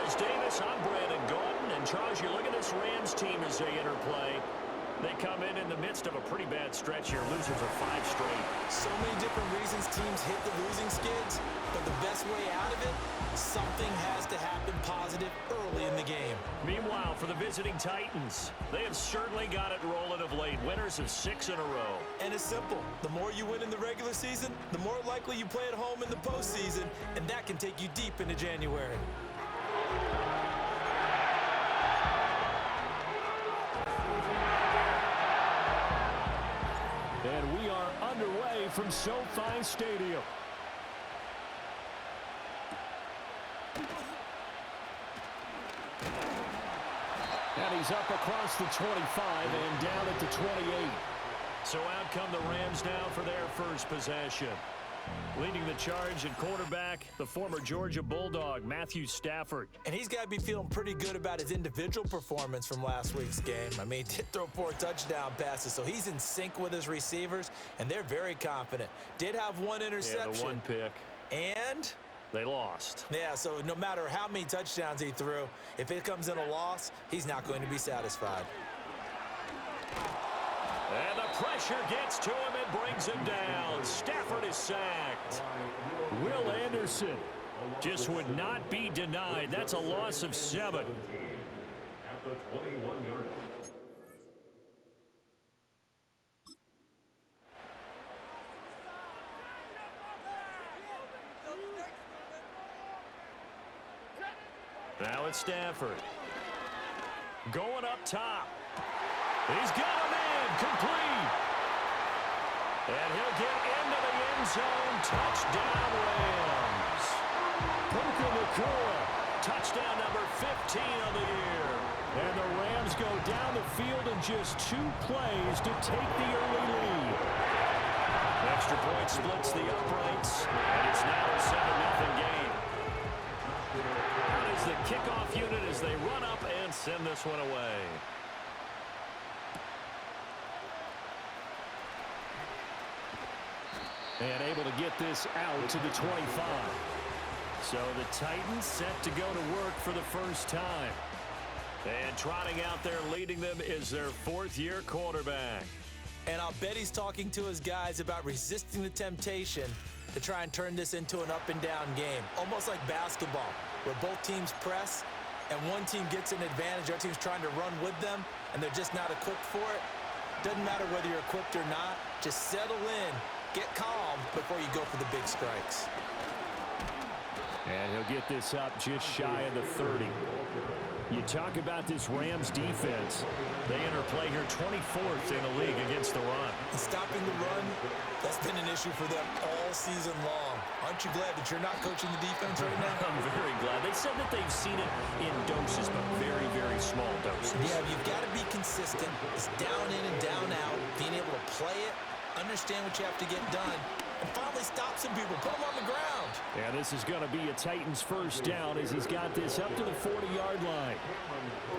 Charles Davis, I'm Brandon Gordon. And Charles, you look at this Rams team as they interplay. They come in the midst of a pretty bad stretch here. Losers of 5 straight. So many different reasons teams hit the losing skids, but the best way out of it, something has to happen positive early in the game. Meanwhile, for the visiting Titans, they have certainly got it rolling of late. Winners of 6 in a row. And it's simple. The more you win in the regular season, the more likely you play at home in the postseason, and that can take you deep into January. And we are underway from SoFi Stadium. And he's up across the 25 and down at the 28. So out come the Rams now for their first possession. Leading the charge at quarterback, the former Georgia Bulldog, Matthew Stafford. And he's got to be feeling pretty good about his individual performance from last week's game. I mean, he did throw 4 touchdown passes, so he's in sync with his receivers, and they're very confident. Did have 1 interception. Yeah, the 1 pick. And they lost. Yeah, so no matter how many touchdowns he threw, if it comes in a loss, he's not going to be satisfied. And the pressure gets to him and brings him down. Stafford is sacked. Will Anderson just would not be denied. That's a loss of 7. At the 21-yard line. Now it's Stafford. Going up top. He's got him in. Complete. And he'll get into the end zone. Touchdown, Rams. Puka Nacua. Touchdown number 15 on the year. And the Rams go down the field in just 2 plays to take the early lead. Extra point splits the uprights. And it's now a 7-0 game. Out is the kickoff unit as they run up and send this one away. And able to get this out to the 25. So the Titans set to go to work for the first time. And trotting out there leading them is their 4th-year quarterback. And I'll bet he's talking to his guys about resisting the temptation to try and turn this into an up-and-down game. Almost like basketball, where both teams press, and one team gets an advantage, the other team's trying to run with them, and they're just not equipped for it. Doesn't matter whether you're equipped or not. Just settle in, get calm before you go for the big strikes. And he'll get this up just shy of the 30. You talk about this Rams defense. They interplay here 24th in the league against the run. And stopping the run, that's been an issue for them all season long. Aren't you glad that you're not coaching the defense right now? I'm very glad. They said that they've seen it in doses, but very, very small doses. Yeah, you've got to be consistent. It's down in and down out, being able to play it, understand what you have to get done, and finally stop some people, put them on the ground. Yeah, this is going to be a Titans first down as he's got this up to the 40-yard line.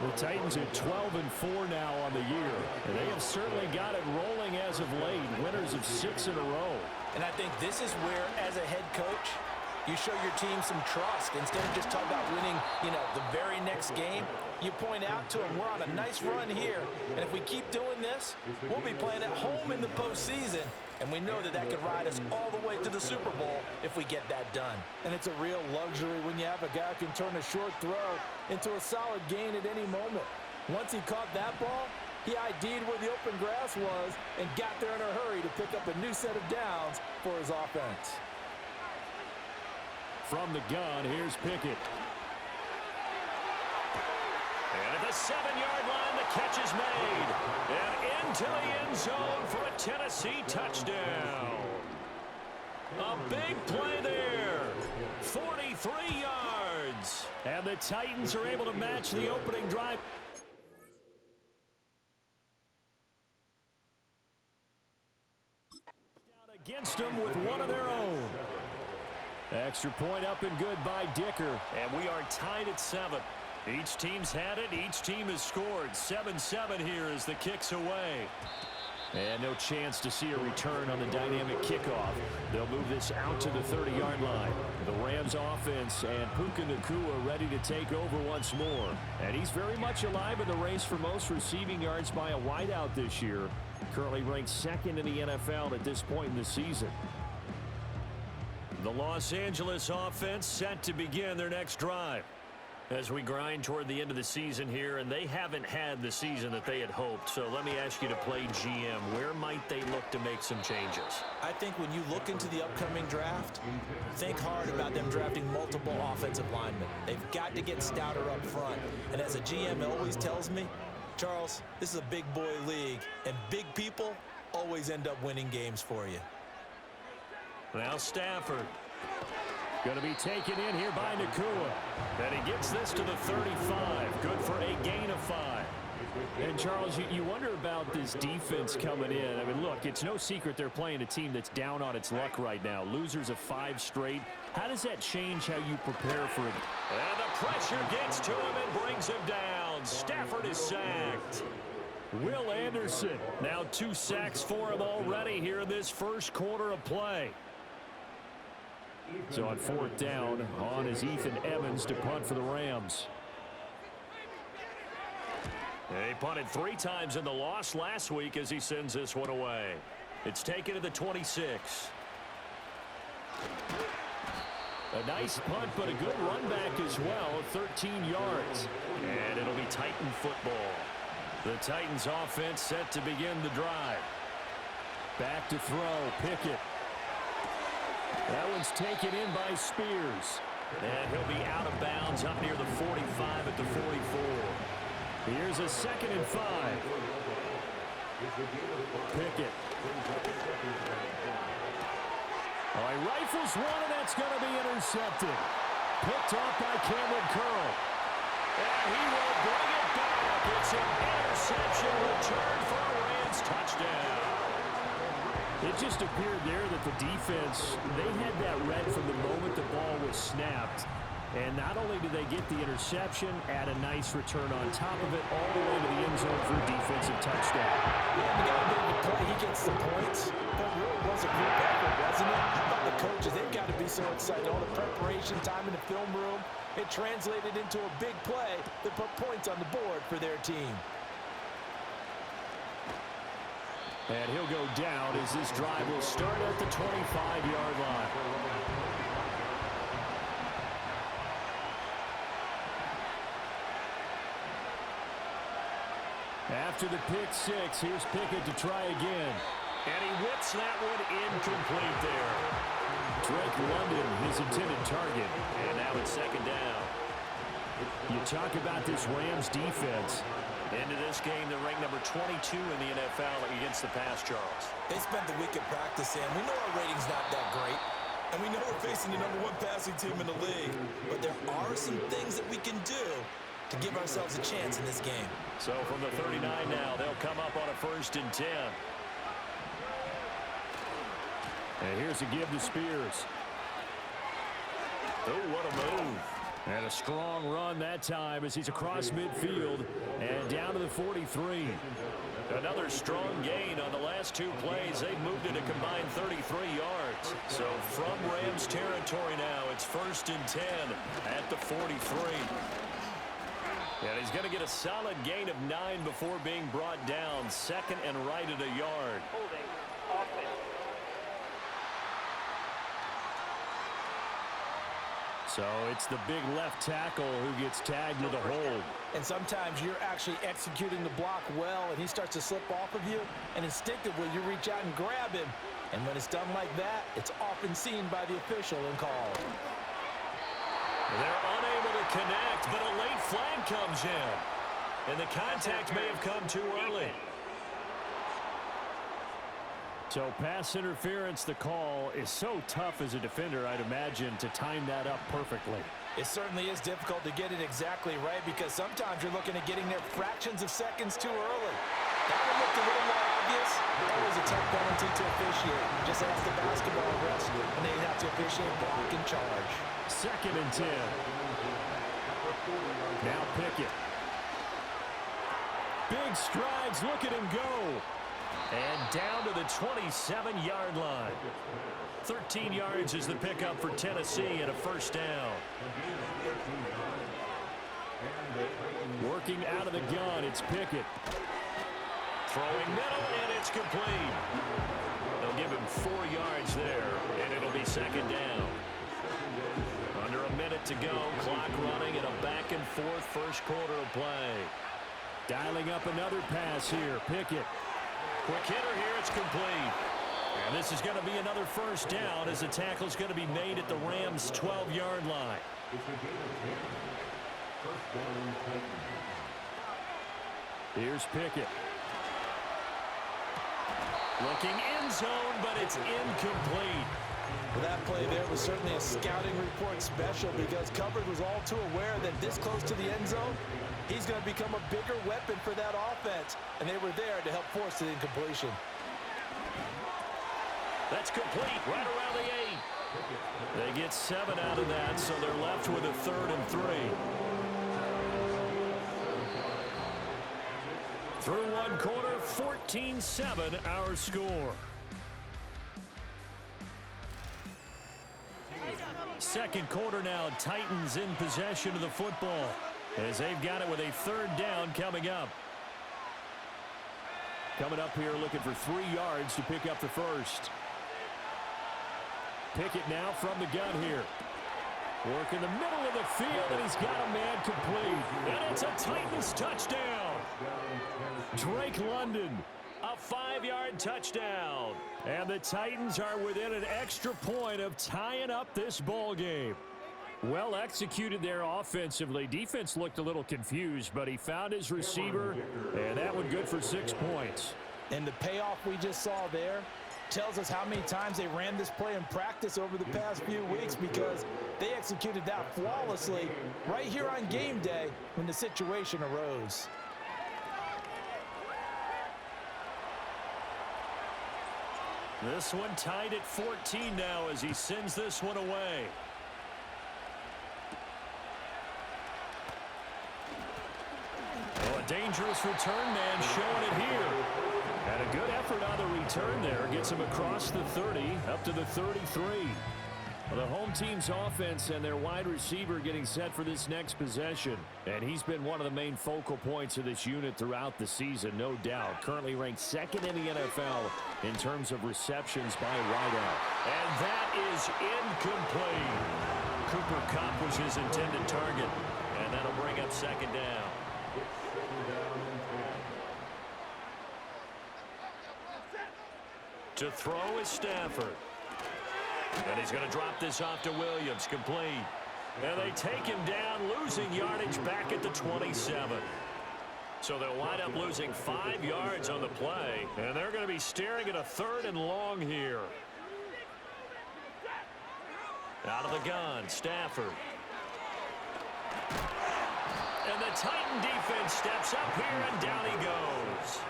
The Titans are 12-4 now on the year, and they have certainly got it rolling as of late, winners of 6 in a row. And I think this is where, as a head coach, you show your team some trust. Instead of just talking about winning, the very next game, you point out to them, we're on a nice run here, and if we keep doing this, we'll be playing at home in the postseason, and we know that that could ride us all the way to the Super Bowl if we get that done. And it's a real luxury when you have a guy who can turn a short throw into a solid gain at any moment. Once he caught that ball, he ID'd where the open grass was and got there in a hurry to pick up a new set of downs for his offense. From the gun, here's Pickett. And at the 7-yard line, the catch is made. And into the end zone for a Tennessee touchdown. A big play there. 43 yards. And the Titans are able to match the opening drive. Down against them with one of their own. Extra point up and good by Dicker. And we are tied at 7. Each team's had it. Each team has scored. 7-7 here as the kick's away. And no chance to see a return on the dynamic kickoff. They'll move this out to the 30-yard line. The Rams offense and Puka Nacua ready to take over once more. And he's very much alive in the race for most receiving yards by a wideout this year. Currently ranked second in the NFL at this point in the season. The Los Angeles offense set to begin their next drive. As we grind toward the end of the season here, and they haven't had the season that they had hoped. So let me ask you to play GM. Where might they look to make some changes? I think when you look into the upcoming draft, think hard about them drafting multiple offensive linemen. They've got to get stouter up front. And as a GM always tells me, Charles, this is a big boy league, and big people always end up winning games for you. Now Stafford. Going to be taken in here by Nacua. And he gets this to the 35. Good for a gain of 5. And, Charles, you wonder about this defense coming in. I mean, look, it's no secret they're playing a team that's down on its luck right now. Losers of 5 straight. How does that change how you prepare for it? And the pressure gets to him and brings him down. Stafford is sacked. Will Anderson. Now 2 sacks for him already here in this first quarter of play. So on 4th down, on is Ethan Evans to punt for the Rams. He punted 3 times in the loss last week as he sends this one away. It's taken to the 26. A nice punt, but a good run back as well, 13 yards. And it'll be Titan football. The Titans offense set to begin the drive. Back to throw, Pickett. That one's taken in by Spears. And he'll be out of bounds up near the 45 at the 44. Here's a 2nd and 5. Pickett. Oh, he rifles one, and that's going to be intercepted. Picked off by Cameron Curl. And he will bring it back. It's an interception return for a Rams touchdown. It just appeared there that the defense, they had that read from the moment the ball was snapped. And not only did they get the interception, add a nice return on top of it, all the way to the end zone for a defensive touchdown. Yeah, the guy made the play, he gets the points. But it really was a group effort, wasn't it? How about the coaches? They've got to be so excited. All the preparation time in the film room, it translated into a big play that put points on the board for their team. And he'll go down as this drive will start at the 25-yard line. After the pick 6, here's Pickett to try again. And he whips that one incomplete there. Drake London, his intended target. And now it's 2nd down. You talk about this Rams defense. Into this game, they're ranked number 22 in the NFL against the pass, Charles. They spent the week at practice, and we know our rating's not that great. And we know we're facing the #1 passing team in the league. But there are some things that we can do to give ourselves a chance in this game. So from the 39 now, they'll come up on a 1st and 10. And here's a give to Spears. Oh, what a move. And a strong run that time as he's across midfield and down to the 43. Another strong gain on the last 2 plays. They've moved it a combined 33 yards. So from Rams territory now, it's 1st and 10 at the 43. And he's going to get a solid gain of 9 before being brought down. 2nd and right at a yard. Holding offense. So it's the big left tackle who gets tagged with a hold. And sometimes you're actually executing the block well, and he starts to slip off of you, and instinctively you reach out and grab him. And when it's done like that, it's often seen by the official and called. They're unable to connect, but a late flag comes in. And the contact may have come too early. So pass interference, the call is so tough as a defender, I'd imagine, to time that up perfectly. It certainly is difficult to get it exactly right because sometimes you're looking at getting there fractions of seconds too early. That one looked a little more obvious. Always a tough penalty to officiate. Just ask the basketball refs, and they have to officiate block and charge. 2nd and 10. Now Pickett. Big strides, look at him go. And down to the 27-yard line. 13 yards is the pickup for Tennessee and a first down. Working out of the gun, it's Pickett. Throwing middle, and it's complete. They'll give him 4 yards there, and it'll be second down. Under a minute to go, clock running, and a back-and-forth first quarter of play. Dialing up another pass here, Pickett. Quick hitter here, it's complete. And this is going to be another first down as the tackle's going to be made at the Rams' 12-yard line. Here's Pickett. Looking end zone, but it's incomplete. Well, that play there was certainly a scouting report special because coverage was all too aware that this close to the end zone, he's going to become a bigger weapon for that offense, and they were there to help force the incompletion. That's complete right around the 8. They get 7 out of that, so they're left with a 3rd and 3. Through one quarter, 14-7 our score. Second quarter now, Titans in possession of the football as they've got it with a 3rd down coming up. Coming up here looking for 3 yards to pick up the first. Pickett now from the gun here. Work in the middle of the field, and he's got a man complete. And it's a Titans touchdown. Drake London, a 5-yard touchdown. And the Titans are within an extra point of tying up this ball game. Well executed there offensively. Defense looked a little confused, but he found his receiver, and that one good for 6 points. And the payoff we just saw there tells us how many times they ran this play in practice over the past few weeks because they executed that flawlessly right here on game day when the situation arose. This one tied at 14 now as he sends this one away. Oh, a dangerous return man showing it here. And a good effort on the return there. Gets him across the 30, up to the 33. Well, the home team's offense and their wide receiver getting set for this next possession. And he's been one of the main focal points of this unit throughout the season, no doubt. Currently ranked 2nd in the NFL in terms of receptions by a wideout. And that is incomplete. Cooper Kupp was his intended target. And that'll bring up second down. To throw is Stafford. And he's going to drop this off to Williams, complete. And they take him down, losing yardage back at the 27. So they'll wind up losing 5 yards on the play. And they're going to be staring at a 3rd and long here. Out of the gun, Stafford. And the Titan defense steps up here, and down he goes.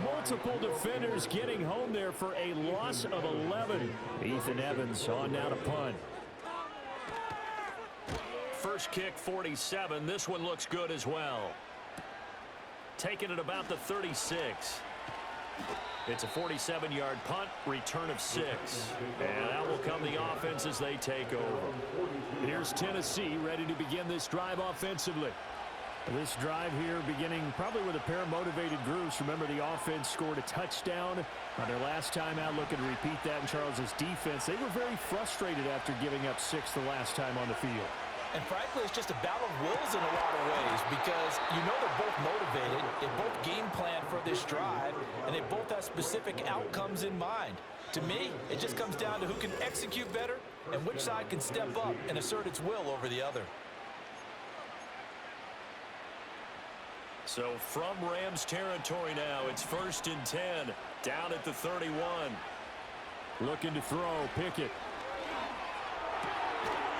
Multiple defenders getting home there for a loss of 11. Ethan Evans on now to punt. First kick, 47. This one looks good as well. Taking it about the 36. It's a 47-yard punt, return of 6. And out will come the offense as they take over. Here's Tennessee ready to begin this drive offensively. This drive here beginning probably with a pair of motivated groups. Remember, the offense scored a touchdown on their last time out. Looking to repeat that in Charles's defense. They were very frustrated after giving up 6 the last time on the field. And frankly, it's just a battle of wills in a lot of ways because you know they're both motivated. They both game plan for this drive, and they both have specific outcomes in mind. To me, it just comes down to who can execute better and which side can step up and assert its will over the other. So from Rams territory now, it's 1st and 10, down at the 31. Looking to throw, Pickett.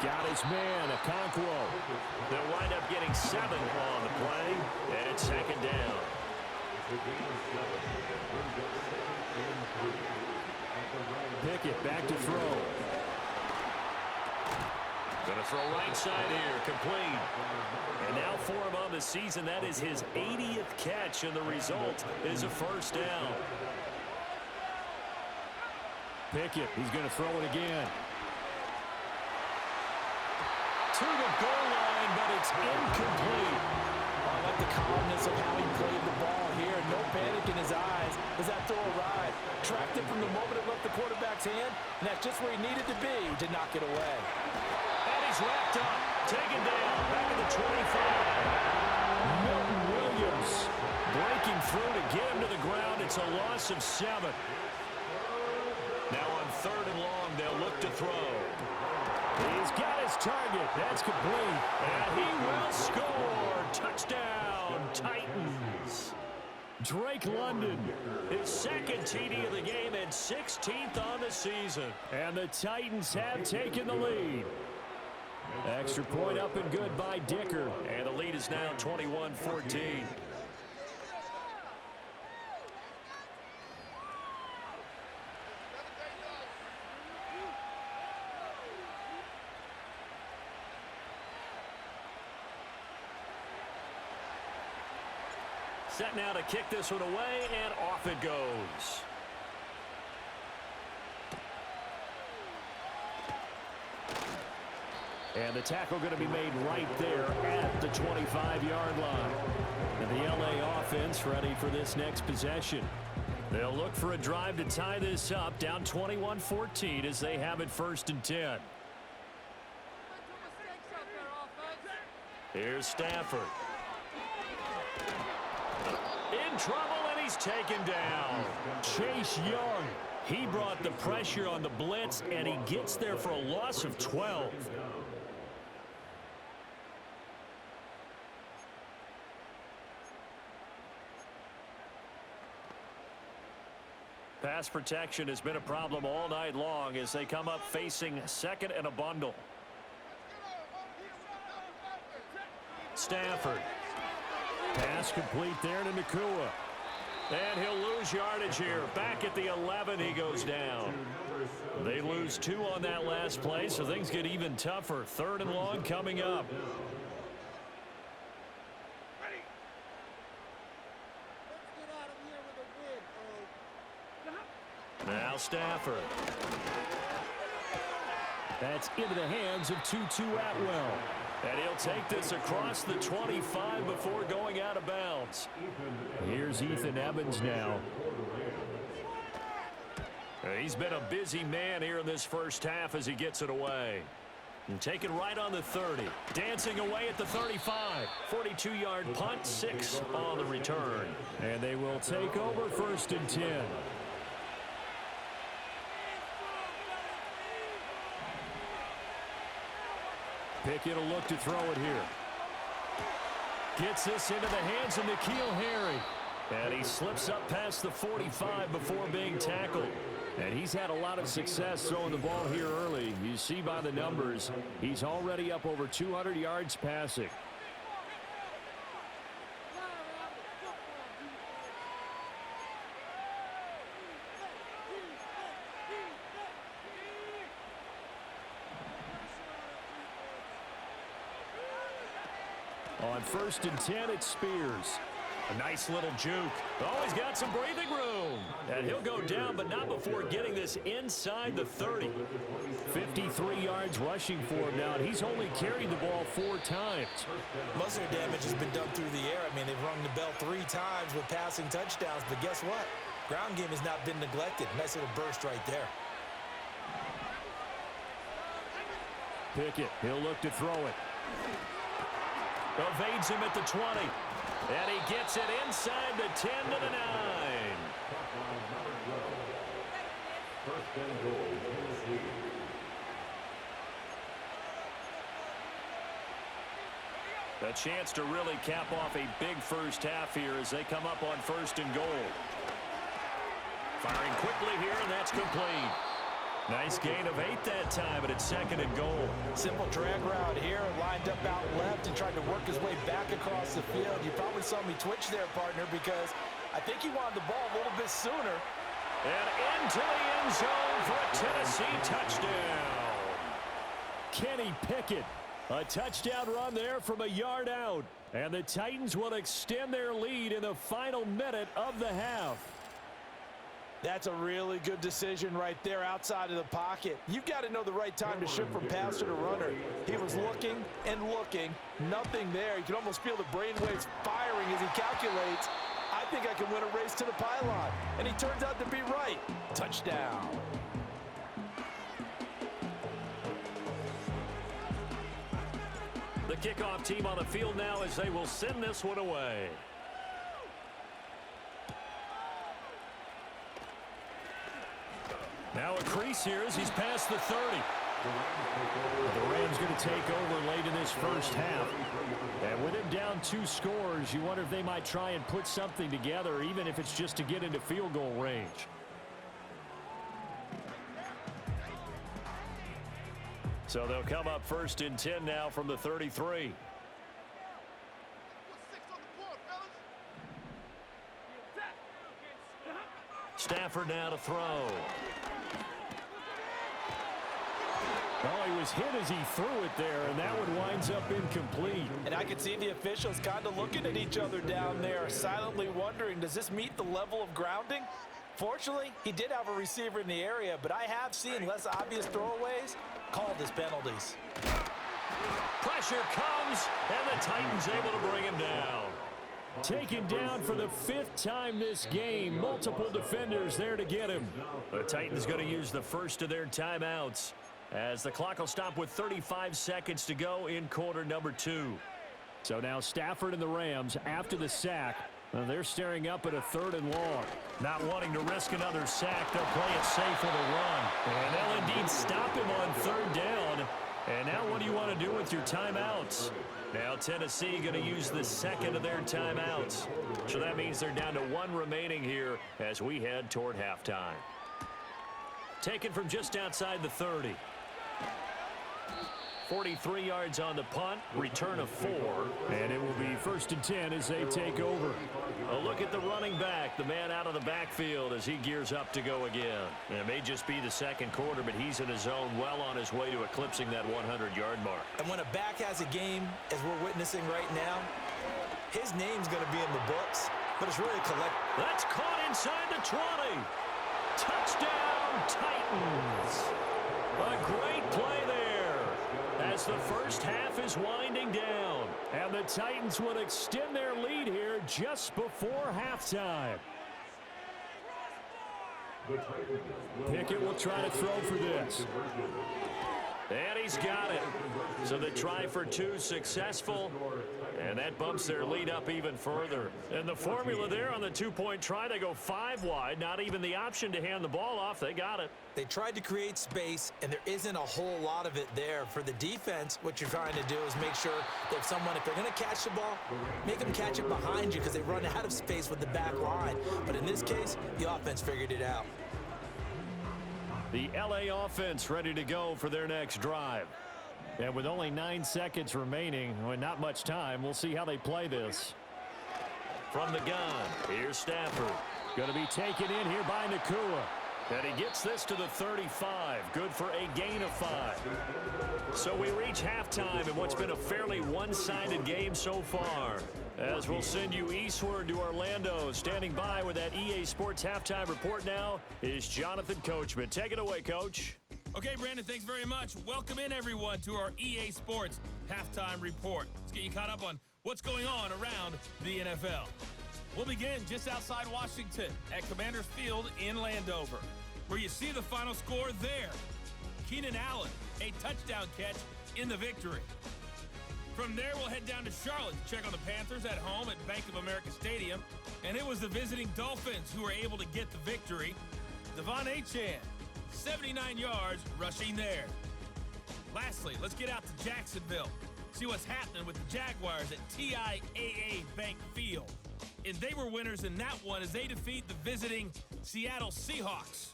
Got his man, Okonkwo. They'll wind up getting 7 on the play, and it's second down. Pickett back to throw. Gonna throw right side here, complete. And now for him on the season, that is his 80th catch, and the result is a first down. Pickett, he's going to throw it again. To the goal line, but it's incomplete. I like the calmness of how he played the ball here. No panic in his eyes as that throw arrived. Tracked it from the moment it left the quarterback's hand, and that's just where he needed to be to knock it away. And he's wrapped up, taken down, back at the 25. Milton Williams breaking through to get him to the ground. It's a loss of 7. Now on 3rd and long, they'll look to throw. He's got his target. That's complete. And he will score. Touchdown, Titans. Drake London. His 2nd TD of the game and 16th on the season. And the Titans have taken the lead. Extra point up and good by Dicker. And the lead is now 21-14. Set now to kick this one away, and off it goes. And the tackle going to be made right there at the 25-yard line. And the LA offense ready for this next possession. They'll look for a drive to tie this up, down 21-14 as they have it 1st and 10. Here's Stafford. In trouble, and he's taken down. Chase Young. He brought the pressure on the blitz, and he gets there for a loss of 12. Pass protection has been a problem all night long as they come up facing 2nd and a bundle. Stafford. Pass complete there to Nakua. And he'll lose yardage here. Back at the 11, he goes down. They lose 2 on that last play, so things get even tougher. 3rd and long coming up. Now Stafford. That's into the hands of Tutu Atwell. And he'll take this across the 25 before going out of bounds. Here's Ethan Evans now. He's been a busy man here in this first half as he gets it away. And taken right on the 30. Dancing away at the 35. 42-yard punt, 6 on the return. And they will take over 1st and 10. Pickett will look to throw it here. Gets this into the hands of N'Keal Harry. And he slips up past the 45 before being tackled. And he's had a lot of success throwing the ball here early. You see by the numbers, he's already up over 200 yards passing. On 1st and 10, it's Spears. A nice little juke. Oh, he's got some breathing room. And he'll go down, but not before getting this inside the 30. 53 yards rushing for him now, and he's only carried the ball 4 times. Most of their damage has been done through the air. I mean, they've rung the bell 3 times with passing touchdowns, but guess what? Ground game has not been neglected. Nice little burst right there. Pickett, he'll look to throw it. Evades him at the 20. And he gets it inside the 10 to the 9. A chance to really cap off a big first half here as they come up on 1st and goal. Firing quickly here, and that's complete. Nice gain of 8 that time, but it's 2nd and goal. Simple drag route here, lined up out left and tried to work his way back across the field. You probably saw me twitch there, partner, because I think he wanted the ball a little bit sooner. And into the end zone for a Tennessee touchdown. Kenny Pickett. A touchdown run there from a yard out. And the Titans will extend their lead in the final minute of the half. That's a really good decision right there outside of the pocket. You've got to know the right time to shift from passer to runner. He was looking and looking. Nothing there. You can almost feel the brainwaves firing as he calculates, I think I can win a race to the pylon. And he turns out to be right. Touchdown. The kickoff team on the field now as they will send this one away. Now a crease here as he's past the 30. The Rams going to take over late in this first half. And with him down 2 scores, you wonder if they might try and put something together, even if it's just to get into field goal range. So they'll come up 1st and 10 now from the 33. Stafford now to throw. Oh, he was hit as he threw it there, and that one winds up incomplete. And I could see the officials kind of looking at each other down there, silently wondering, does this meet the level of grounding? Fortunately, he did have a receiver in the area, but I have seen less obvious throwaways called as penalties. Pressure comes, and the Titans able to bring him down. Taken down for the 5th time this game. Multiple defenders there to get him. The Titans going to use the first of their timeouts, as the clock will stop with 35 seconds to go in quarter number 2. So now Stafford and the Rams, after the sack, they're staring up at a 3rd and long. Not wanting to risk another sack, they'll play it safe with a run. And they'll indeed stop him on 3rd down. And now what do you want to do with your timeouts? Now Tennessee going to use the 2nd of their timeouts. So that means they're down to 1 remaining here as we head toward halftime. Taken from just outside the 30. 43 yards on the punt, return of 4. And it will be 1st and 10 as they take over. A look at the running back, the man out of the backfield as he gears up to go again. And it may just be the 2nd quarter, but he's in his zone, well on his way to eclipsing that 100-yard mark. And when a back has a game, as we're witnessing right now, his name's going to be in the books, but it's really That's caught inside the 20. Touchdown, Titans. A great play there as the first half is winding down. And the Titans will extend their lead here just before halftime. Pickett will try to throw for this. And he's got it. So the try for 2 successful. And that bumps their lead up even further. And the formula there on the 2-point try, they go 5 wide. Not even the option to hand the ball off. They got it. They tried to create space, and there isn't a whole lot of it there. For the defense, what you're trying to do is make sure that if they're going to catch the ball, make them catch it behind you because they run out of space with the back line. But in this case, the offense figured it out. The LA offense ready to go for their next drive. And with only 9 seconds remaining, not much time, we'll see how they play this. From the gun, here's Stafford. Going to be taken in here by Nakua. And he gets this to the 35. Good for a gain of 5. So we reach halftime in what's been a fairly one-sided game so far. As we'll send you eastward to Orlando. Standing by with that EA Sports halftime report now is Jonathan Coachman. Take it away, Coach. Okay, Brandon, thanks very much. Welcome in, everyone, to our EA Sports halftime report. Let's get you caught up on what's going on around the NFL. We'll begin just outside Washington at Commanders Field in Landover, where you see the final score there. Keenan Allen, a touchdown catch in the victory. From there, we'll head down to Charlotte to check on the Panthers at home at Bank of America Stadium. And it was the visiting Dolphins who were able to get the victory. Devon Achane, 79 yards rushing there. Lastly, let's get out to Jacksonville. See what's happening with the Jaguars at TIAA Bank Field. And they were winners in that one as they defeat the visiting Seattle Seahawks.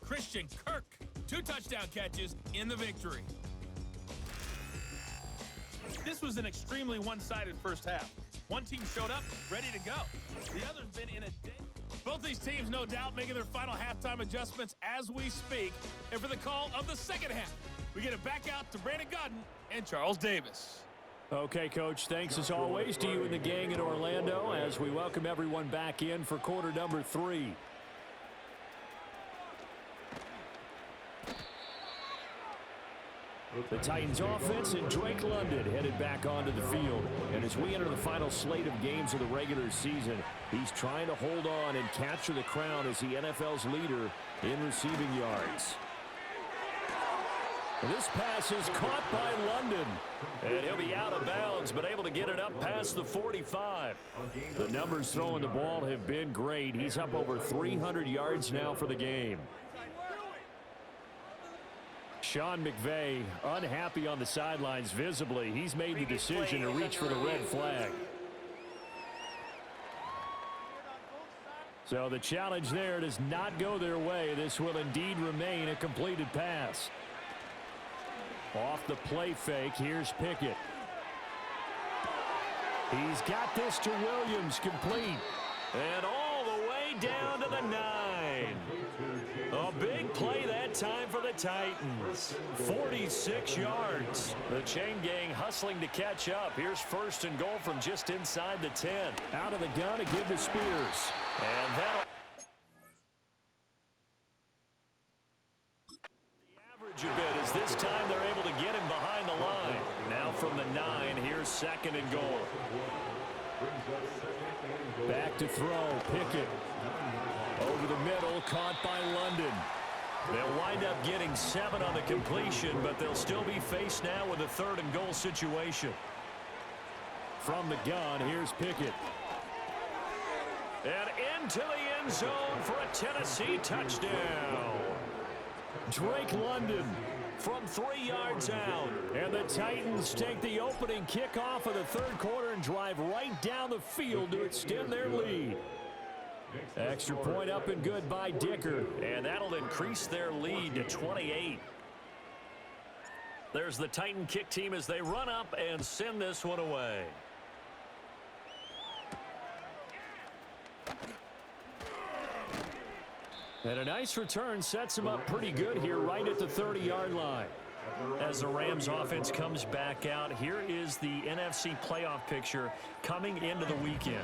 Christian Kirk, 2 touchdown catches in the victory. This was an extremely one-sided first half. One team showed up, ready to go. The other's been in a day. Both these teams, no doubt, making their final halftime adjustments as we speak, and for the call of the second half. we get it back out to Brandon Godden and Charles Davis. Okay, Coach, thanks as always to you and the gang in Orlando as we welcome everyone back in for quarter number 3. The Titans offense and Drake London headed back onto the field. And as we enter the final slate of games of the regular season, he's trying to hold on and capture the crown as the NFL's leader in receiving yards. And this pass is caught by London. And he'll be out of bounds, but able to get it up past the 45. The numbers throwing the ball have been great. He's up over 300 yards now for the game. Sean McVay unhappy on the sidelines visibly. He's made the decision to reach for the red flag. So the challenge there does not go their way. This will indeed remain a completed pass. Off the play fake, here's Pickett. He's got this to Williams, complete. And all the way down to the 9. A big play that time for the Titans. 46 yards. The chain gang hustling to catch up. Here's first and goal from just inside the 10. Out of the gun to give to Spears. And that'll... the average a bit as this time they're able to get him behind the line. Now from the 9, here's second and goal. Back to throw, Pickett. Over the middle, caught by London. They'll wind up getting 7 on the completion, but they'll still be faced now with a third and goal situation. From the gun, here's Pickett. And into the end zone for a Tennessee touchdown. Drake London from 3 yards out. And the Titans take the opening kickoff of the third quarter and drive right down the field to extend their lead. Extra point up and good by Dicker. And that'll increase their lead to 28. There's the Titan kick team as they run up and send this one away. And a nice return sets him up pretty good here right at the 30-yard line. As the Rams offense comes back out, here is the NFC playoff picture coming into the weekend.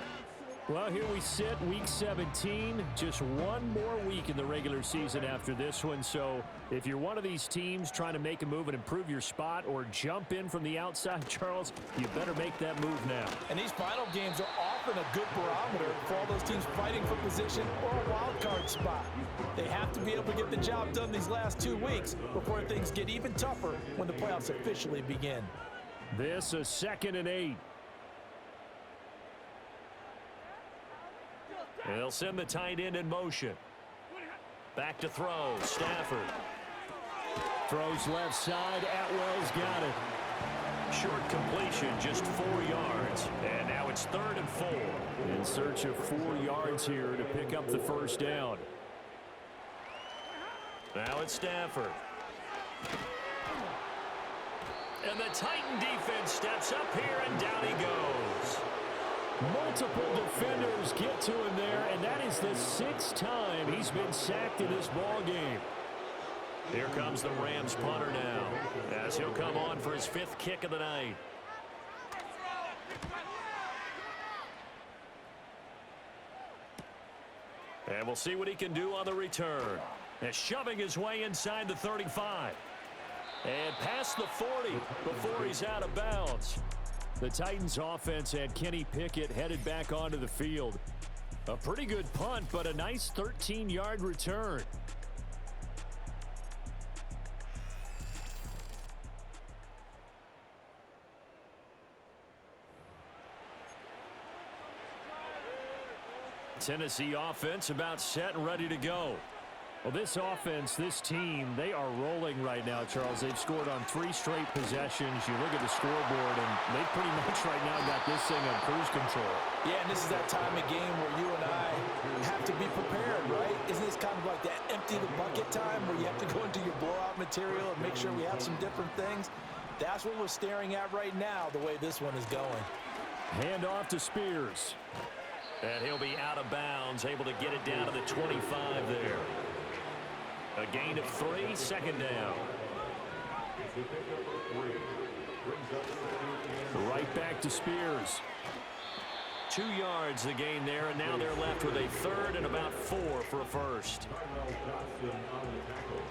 Well, here we sit, week 17, just one more week in the regular season after this one. So if you're one of these teams trying to make a move and improve your spot or jump in from the outside, Charles, you better make that move now. And these final games are often a good barometer for all those teams fighting for position or a wild card spot. They have to be able to get the job done these last 2 weeks before things get even tougher when the playoffs officially begin. This a 2nd and 8. They'll send the tight end in motion. Back to throw. Stafford. Throws left side. Atwell's got it. Short completion, just 4 yards. And now it's 3rd and 4. In search of 4 yards here to pick up the first down. Now it's Stafford. And the Titan defense steps up here, and down he goes. Multiple defenders get to him there, and that is the 6th time he's been sacked in this ball game. Here comes the Rams punter now, as he'll come on for his 5th kick of the night. And we'll see what he can do on the return. And shoving his way inside the 35. And past the 40 before he's out of bounds. The Titans offense had Kenny Pickett headed back onto the field. A pretty good punt, but a nice 13-yard return. Tennessee offense about set and ready to go. Well, this offense, this team, they are rolling right now, Charles. They've scored on 3 straight possessions. You look at the scoreboard, and they pretty much right now got this thing on cruise control. Yeah, and this is that time of game where you and I have to be prepared, right? Isn't this kind of like that empty the bucket time where you have to go into your blowout material and make sure we have some different things? That's what we're staring at right now, the way this one is going. Hand off to Spears. And he'll be out of bounds, able to get it down to the 25 there. A gain of 3, 2nd down. With pick number 3, brings up the Right back to Spears. 2 yards the gain there, and now they're left with a third and about 4 for a first. Darnell Johnson on the tackle.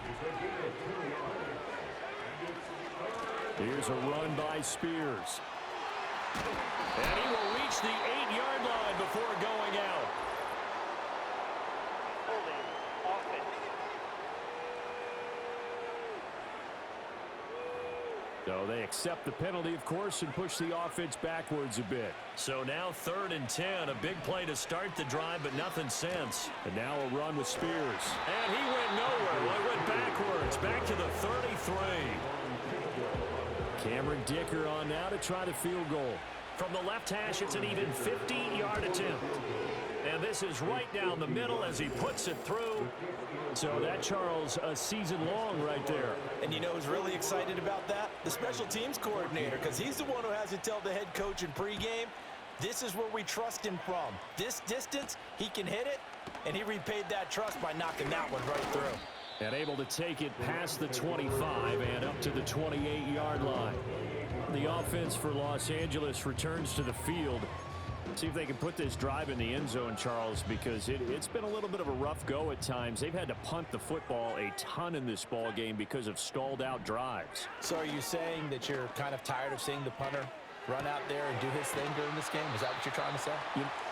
It's a gain of 2 yards. And it's Here's a run by Spears. And he will reach the 8-yard line before going out. So they accept the penalty, of course, and push the offense backwards a bit. So now 3rd and 10, a big play to start the drive, but nothing since. And now a run with Spears. And he went nowhere. Well, he went backwards, back to the 33. Cameron Dicker on now to try the field goal. From the left hash, it's an even 50-yard attempt. And this is right down the middle as he puts it through. So that, Charles, a season long right there. And you know who's really excited about that? The special teams coordinator, because he's the one who has to tell the head coach in pregame, this is where we trust him from. This distance, he can hit it, and he repaid that trust by knocking that one right through. And able to take it past the 25 and up to the 28-yard line. The offense for Los Angeles returns to the field. See if they can put this drive in the end zone, Charles, because it's been a little bit of a rough go at times. They've had to punt the football a ton in this ball game because of stalled out drives. So are you saying that you're kind of tired of seeing the punter run out there and do his thing during this game? Is that what you're trying to say?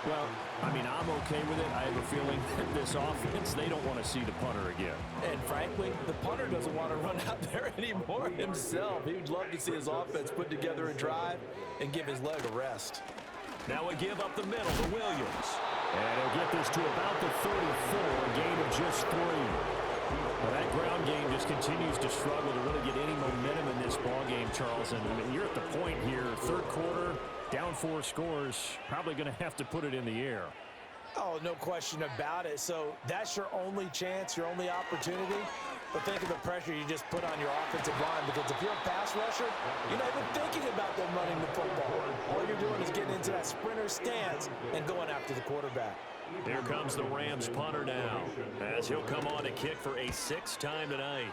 Well, I mean, I'm okay with it. I have a feeling that this offense, they don't want to see the punter again. And frankly, the punter doesn't want to run out there anymore himself. He would love to see his offense put together a drive and give his leg a rest. Now we give up the middle to Williams. And he'll get this to about the 34, a gain of just 3. Well, that ground game just continues to struggle to really get any momentum in this ball game, Charles. And you're at the point here, 3rd quarter, down 4 scores, probably going to have to put it in the air. Oh, no question about it. So that's your only chance, your only opportunity. But think of the pressure you just put on your offensive line, because if you're a pass rusher, you're not even thinking about them running the football. All you're doing is getting into that sprinter stance and going after the quarterback. Here comes the Rams punter now, as he'll come on to kick for a 6th time tonight.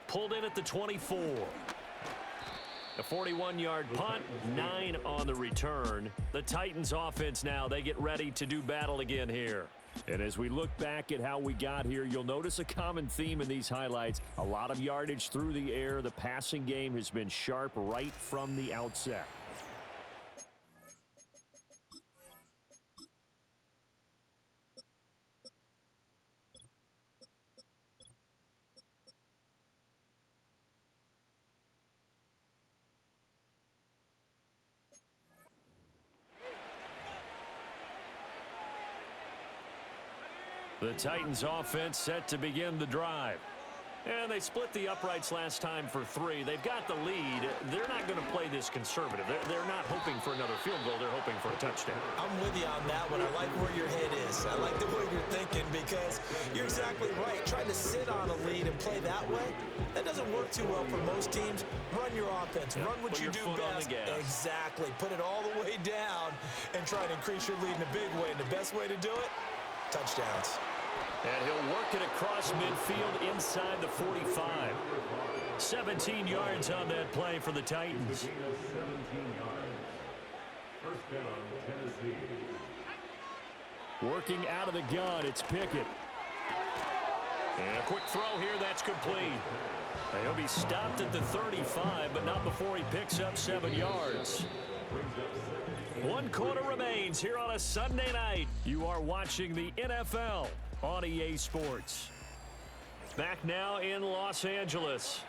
Pulled in at the 24. A 41-yard punt, 9 on the return. The Titans offense now, they get ready to do battle again here. And as we look back at how we got here, you'll notice a common theme in these highlights. A lot of yardage through the air. The passing game has been sharp right from the outset. The Titans offense set to begin the drive. And they split the uprights last time for 3. They've got the lead. They're not going to play this conservative. They're not hoping for another field goal. They're hoping for a touchdown. I'm with you on that one. I like where your head is. I like the way you're thinking, because you're exactly right. Trying to sit on a lead and play that way, that doesn't work too well for most teams. Run your offense. Run what you do best. Exactly. Put it all the way down and try to increase your lead in a big way. And the best way to do it, touchdowns. And he'll work it across midfield inside the 45. 17 yards on that play for the Titans. 17 yards. First down, Tennessee. Working out of the gun, it's Pickett. And a quick throw here, that's complete. And he'll be stopped at the 35, but not before he picks up 7 yards. 1 quarter remains here on a Sunday night. You are watching the NFL on EA Sports. Back now in Los Angeles.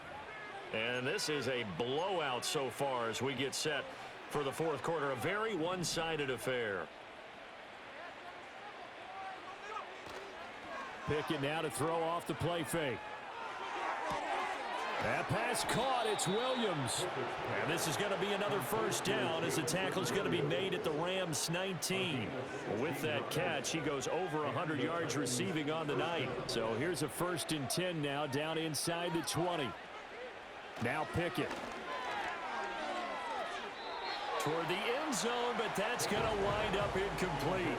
And this is a blowout so far as we get set for the 4th quarter. A very one-sided affair. Pickett now to throw off the play fake. That pass caught. It's Williams. And this is going to be another first down as the tackle is going to be made at the Rams 19. With that catch, he goes over 100 yards receiving on the night. So here's a 1st and 10 now down inside the 20. Now Pickett. toward the end zone, but that's going to wind up incomplete.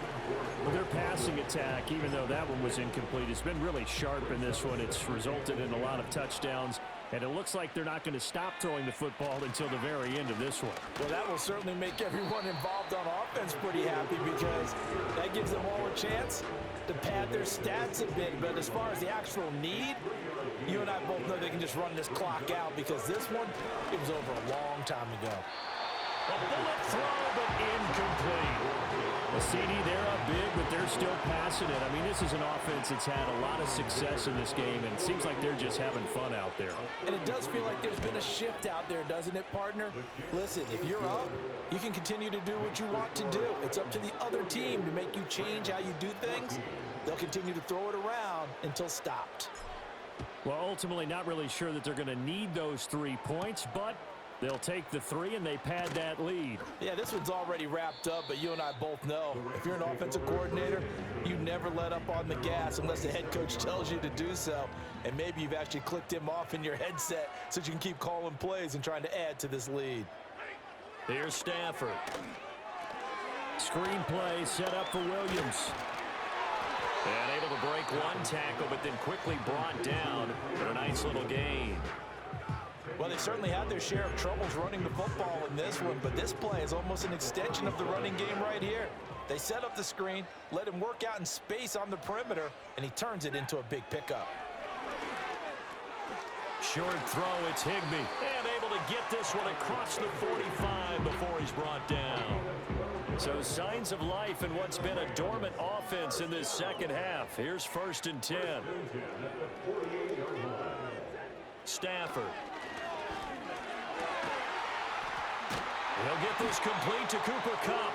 Well, their passing attack, even though that one was incomplete, has been really sharp in this one. It's resulted in a lot of touchdowns, and it looks like they're not going to stop throwing the football until the very end of this one. Well, that will certainly make everyone involved on offense pretty happy because that gives them all a chance to pad their stats a bit. But as far as the actual need, you and I both know they can just run this clock out because this one, it was over a long time ago. A bullet throw, but incomplete. The CD, they're up big, but they're still passing it. I mean, this is an offense that's had a lot of success in this game, and it seems like they're just having fun out there. And it does feel like there's been a shift out there, doesn't it, partner? Listen, if you're up, you can continue to do what you want to do. It's up to the other team to make you change how you do things. They'll continue to throw it around until stopped. Well, ultimately, not really sure that they're going to need those 3 points, but they'll take the 3 and they pad that lead. Yeah, this one's already wrapped up, but you and I both know if you're an offensive coordinator, you never let up on the gas unless the head coach tells you to do so. And maybe you've actually clicked him off in your headset so you can keep calling plays and trying to add to this lead. Here's Stafford. Screen play set up for Williams. And able to break one tackle, but then quickly brought down for a nice little gain. Well, they certainly had their share of troubles running the football in this one, but this play is almost an extension of the running game right here. They set up the screen, let him work out in space on the perimeter, and he turns it into a big pickup. Short throw, it's Higbee. And able to get this one across the 45 before he's brought down. So signs of life in what's been a dormant offense in this second half. Here's 1st and 10. Stafford. He'll get this complete to Cooper Kupp.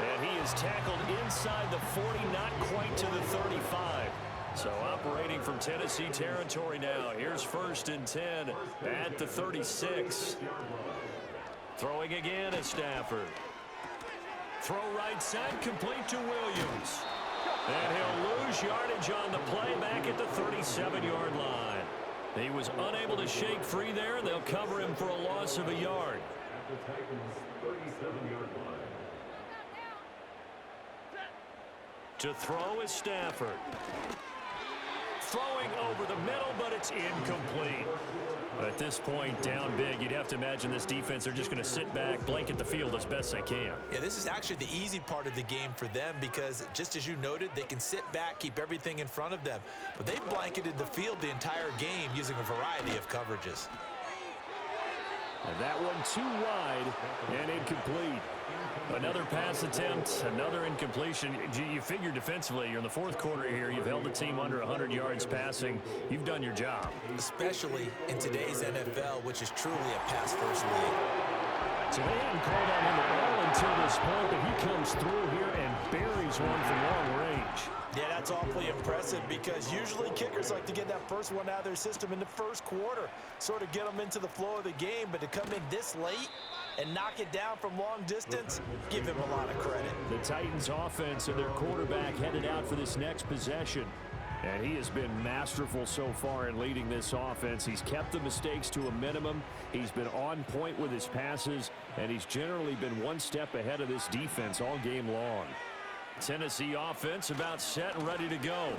And he is tackled inside the 40, not quite to the 35. So operating from Tennessee territory now. Here's 1st and 10 at the 36. Throwing again is Stafford. Throw right side, complete to Williams. And he'll lose yardage on the play back at the 37-yard line. He was unable to shake free there, and they'll cover him for a loss of a yard. The Titans' 37-yard line. To throw is Stafford. Throwing over the middle, but it's incomplete. At this point, down big, you'd have to imagine this defense, they're just going to sit back, blanket the field as best they can. Yeah, this is actually the easy part of the game for them because, just as you noted, they can sit back, keep everything in front of them. But they've blanketed the field the entire game using a variety of coverages. And that one too wide and incomplete. Another pass attempt, another incompletion. You figure defensively, you're in the 4th quarter here. You've held the team under 100 yards passing. You've done your job. Especially in today's NFL, which is truly a pass-first league. So they hadn't called on him at all until this point, but he comes through here and buries one from long range. Yeah, that's awfully impressive because usually kickers like to get that first one out of their system in the 1st quarter, sort of get them into the flow of the game, but to come in this late and knock it down from long distance, give him a lot of credit. The Titans offense and their quarterback headed out for this next possession. And he has been masterful so far in leading this offense. He's kept the mistakes to a minimum. He's been on point with his passes, and he's generally been one step ahead of this defense all game long. Tennessee offense about set and ready to go.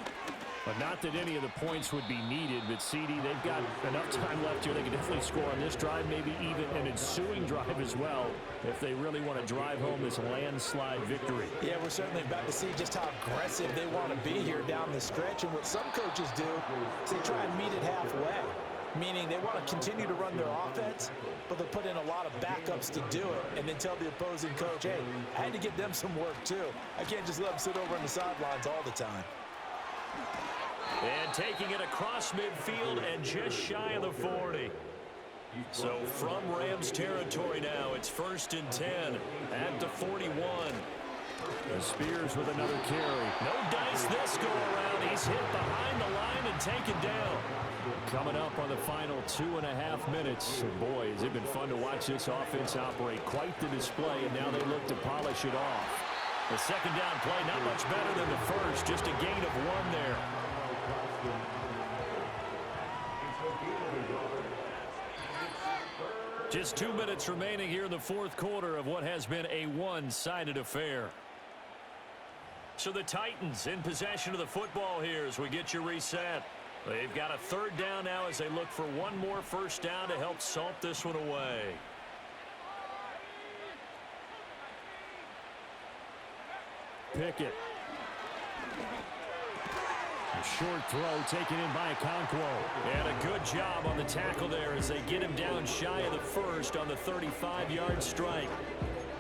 But not that any of the points would be needed, but CD, they've got enough time left here. They can definitely score on this drive, maybe even an ensuing drive as well, if they really want to drive home this landslide victory. Yeah, we're certainly about to see just how aggressive they want to be here down the stretch. And what some coaches do is they try and meet it halfway, meaning they want to continue to run their offense, but they'll put in a lot of backups to do it and then tell the opposing coach, hey, I had to get them some work too. I can't just let them sit over on the sidelines all the time. And taking it across midfield and just shy of the 40. So from Rams territory now, it's 1st and 10 at the 41. Spears with another carry. No dice this go around. He's hit behind the line and taken down. Coming up on the final 2.5 minutes. And boy, has it been fun to watch this offense operate. Quite the display, and now they look to polish it off. The second down play, not much better than the first. Just a gain of 1 there. Just 2 minutes remaining here in the fourth quarter of what has been a one-sided affair. So the Titans in possession of the football here as we get you reset. They've got a third down now as they look for one more first down to help salt this one away. Pickett. A short throw taken in by Okonkwo. And a good job on the tackle there as they get him down shy of the first on the 35-yard strike.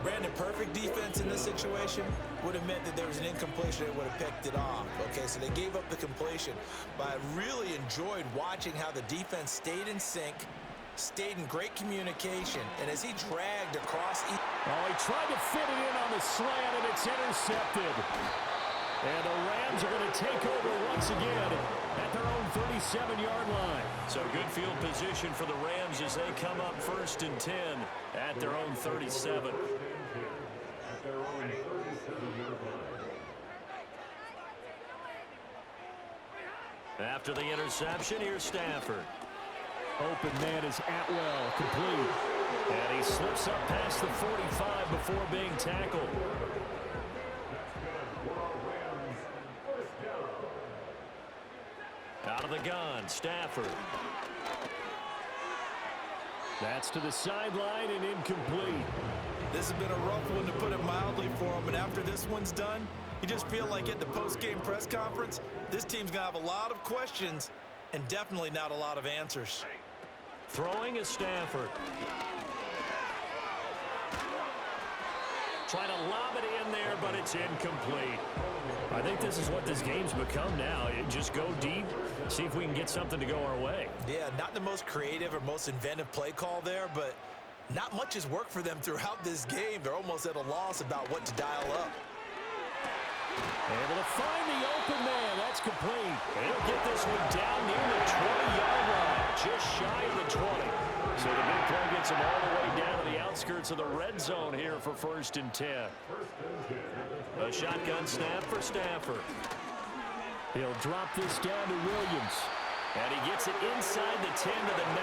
Brandon, perfect defense in this situation would have meant that there was an incompletion that would have picked it off. Okay, so they gave up the completion. But I really enjoyed watching how the defense stayed in sync, stayed in great communication, and as he dragged across... Oh, he tried to fit it in on the slant, and it's intercepted. And the Rams are going to take over once again at their own 37-yard line. So good field position for the Rams as they come up 1st and 10 at their own 37. After the interception, here's Stafford. Open man is Atwell, complete. And he slips up past the 45 before being tackled. Out of the gun, Stafford. That's to the sideline and incomplete. This has been a rough one, to put it mildly, for him. And after this one's done, you just feel like at the post-game press conference, this team's going to have a lot of questions and definitely not a lot of answers. Throwing is Stafford. Trying to lob it in there, but it's incomplete. I think this is what this game's become now. Just go deep, see if we can get something to go our way. Yeah, not the most creative or most inventive play call there, but not much has worked for them throughout this game. They're almost at a loss about what to dial up. Able to find the open man. That's complete. And he'll get this one down near the 20-yard line, just shy of the 20. So the big play gets him all the way down to the outskirts of the red zone here for 1st and 10. A shotgun snap for Stafford. He'll drop this down to Williams. And he gets it inside the 10 to the 9.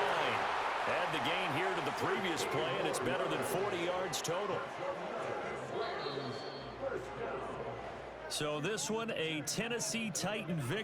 Add the gain here to the previous play, and it's better than 40 yards total. So this one, a Tennessee Titan victory.